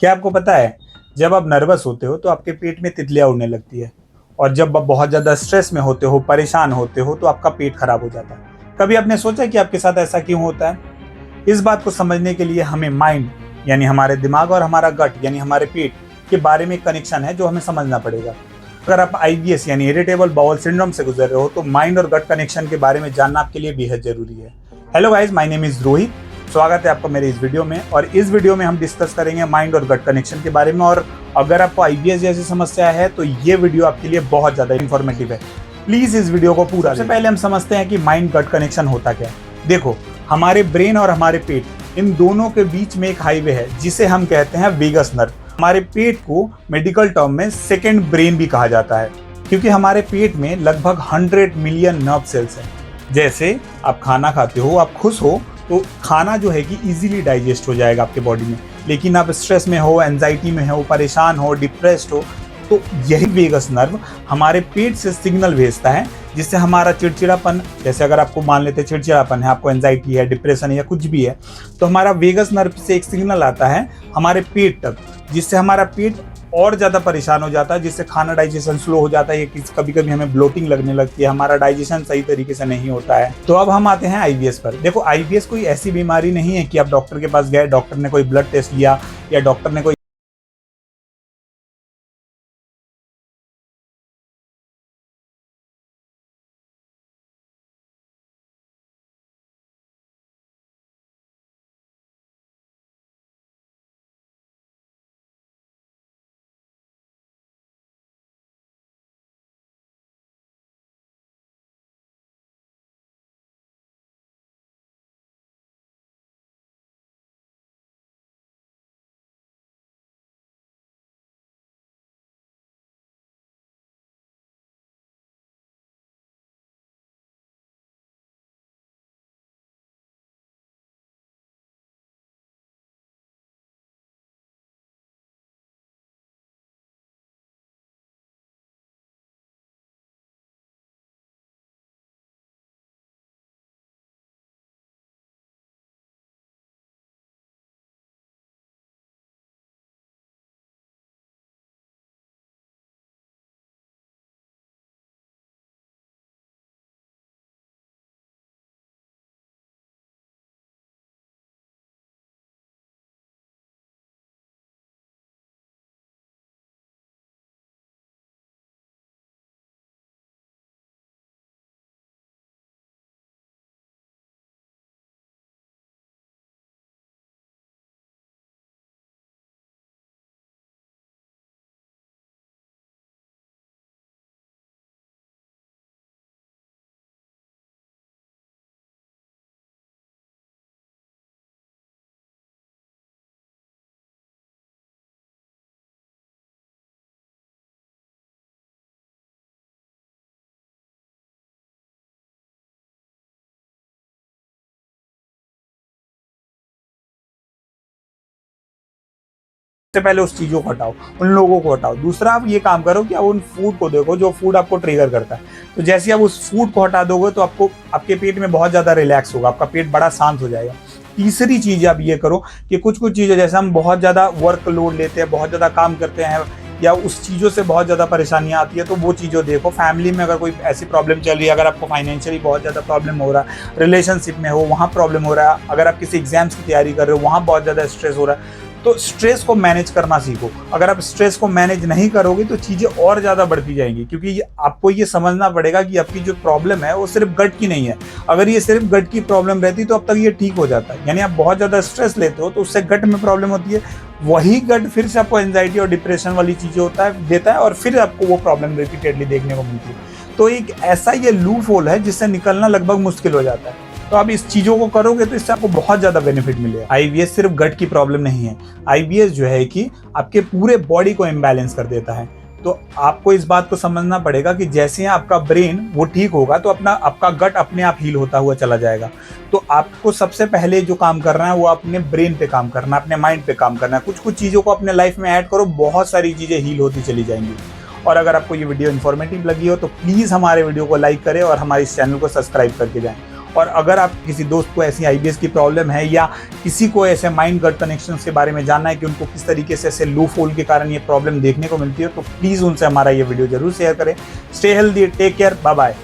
क्या आपको पता है, जब आप नर्वस होते हो तो आपके पेट में तितलियां उड़ने लगती है। और जब आप बहुत ज़्यादा स्ट्रेस में होते हो, परेशान होते हो, तो आपका पेट खराब हो जाता है। कभी आपने सोचा कि आपके साथ ऐसा क्यों होता है? इस बात को समझने के लिए हमें माइंड यानी हमारे दिमाग और हमारा गट यानी हमारे पेट के बारे में एक कनेक्शन है जो हमें समझना पड़ेगा। अगर आप आईबीएस यानी इरिटेबल बाउल सिंड्रोम से गुजर रहे हो तो माइंड और गट कनेक्शन के बारे में जानना आपके लिए बेहद जरूरी है। Hello guys, my name is Rohit. स्वागत है आपका मेरे इस वीडियो में। और इस वीडियो में हम डिस्कस करेंगे माइंड और गट कनेक्शन के बारे में। और अगर आपको आईबीएस जैसी समस्या है तो ये वीडियो आपके लिए बहुत ज़्यादा इन्फॉर्मेटिव है। प्लीज़ इस वीडियो को पूरा। सबसे पहले हम समझते हैं कि माइंड गट कनेक्शन होता क्या है। देखो, हमारे ब्रेन और हमारे पेट इन दोनों के बीच में एक हाईवे है जिसे हम कहते हैं वेगस नर्व। हमारे पेट को मेडिकल टर्म में सेकेंड ब्रेन भी कहा जाता है, क्योंकि हमारे पेट में लगभग 100 मिलियन नर्व सेल्स हैं। जैसे आप खाना खाते हो, आप खुश हो तो खाना जो है कि इजीली डाइजेस्ट हो जाएगा आपके बॉडी में। लेकिन आप स्ट्रेस में हो, एंजाइटी में हो, परेशान हो, डिप्रेस्ड हो, तो यही वेगस नर्व हमारे पेट से सिग्नल भेजता है, जिससे हमारा चिड़चिड़ापन, जैसे अगर आपको मान लेते हैं चिड़चिड़ापन है, आपको एंजाइटी है, डिप्रेशन है या कुछ भी है, तो हमारा वेगस नर्व से एक सिग्नल आता है हमारे पेट तक, जिससे हमारा पेट और ज़्यादा परेशान हो जाता है, जिससे खाना डाइजेशन स्लो हो जाता है। कभी कभी हमें ब्लोटिंग लगने लगती है, हमारा डाइजेशन सही तरीके से नहीं होता है। तो अब हम आते हैं आईबीएस पर। देखो, आईबीएस कोई ऐसी बीमारी नहीं है कि आप डॉक्टर के पास गए, डॉक्टर ने कोई ब्लड टेस्ट लिया या डॉक्टर ने कोई सबसे पहले उस चीज़ों को हटाओ, उन लोगों को हटाओ। दूसरा, आप ये काम करो कि आप उन फूड को देखो जो फूड आपको ट्रिगर करता है। तो जैसे आप उस फूड को हटा दोगे तो आपको आपके पेट में बहुत ज़्यादा रिलैक्स होगा, आपका पेट बड़ा शांत हो जाएगा। तीसरी चीज़ आप ये करो कि कुछ कुछ चीज़ें, जैसे हम बहुत ज़्यादा वर्क लोड लेते हैं, बहुत ज़्यादा काम करते हैं या उस चीज़ों से बहुत ज़्यादा परेशानियाँ आती है, तो वो चीज़ों देखो। फैमिली में अगर कोई ऐसी प्रॉब्लम चल रही है, अगर आपको फाइनेंशियली बहुत ज़्यादा प्रॉब्लम हो रहा है, रिलेशनशिप में हो वहाँ प्रॉब्लम हो रहा है, अगर आप किसी एग्जाम्स की तैयारी कर रहे हो वहाँ बहुत ज़्यादा स्ट्रेस हो रहा है, तो स्ट्रेस को मैनेज करना सीखो। अगर आप स्ट्रेस को मैनेज नहीं करोगे तो चीज़ें और ज़्यादा बढ़ती जाएंगी, क्योंकि आपको ये समझना पड़ेगा कि आपकी जो प्रॉब्लम है वो सिर्फ गट की नहीं है। अगर ये सिर्फ गट की प्रॉब्लम रहती तो अब तक ये ठीक हो जाता है। यानी आप बहुत ज़्यादा स्ट्रेस लेते हो तो उससे गट में प्रॉब्लम होती है, वही गट फिर से आपको एंजाइटी और डिप्रेशन वाली चीज़ें देता है और फिर आपको वो प्रॉब्लम रिपीटेडली देखने को मिलती है। तो एक ऐसा ये लूप होल है जिससे निकलना लगभग मुश्किल हो जाता है। तो आप इस चीज़ों को करोगे तो इससे आपको बहुत ज़्यादा बेनिफिट मिलेगा। आईबीएस सिर्फ गट की प्रॉब्लम नहीं है। आईबीएस जो है कि आपके पूरे बॉडी को इम्बैलेंस कर देता है। तो आपको इस बात को समझना पड़ेगा कि जैसे ही आपका ब्रेन वो ठीक होगा तो आपका गट अपने आप हील होता हुआ चला जाएगा। तो आपको सबसे पहले जो काम करना है वो अपने ब्रेन पे काम करना है, अपने माइंड पे काम करना है। कुछ कुछ चीज़ों को अपने लाइफ में ऐड करो, बहुत सारी चीज़ें हील होती चली जाएंगी। और अगर आपको ये वीडियो इन्फॉर्मेटिव लगी हो तो प्लीज़ हमारे वीडियो को लाइक करें और हमारे इस चैनल को सब्सक्राइब करके जाएं। और अगर आप किसी दोस्त को ऐसी IBS की प्रॉब्लम है या किसी को ऐसे माइंड गट कनेक्शन के बारे में जानना है कि उनको किस तरीके से ऐसे लूप होल के कारण ये प्रॉब्लम देखने को मिलती है, तो प्लीज़ उनसे हमारा ये वीडियो जरूर शेयर करें। Stay healthy, take care, bye bye.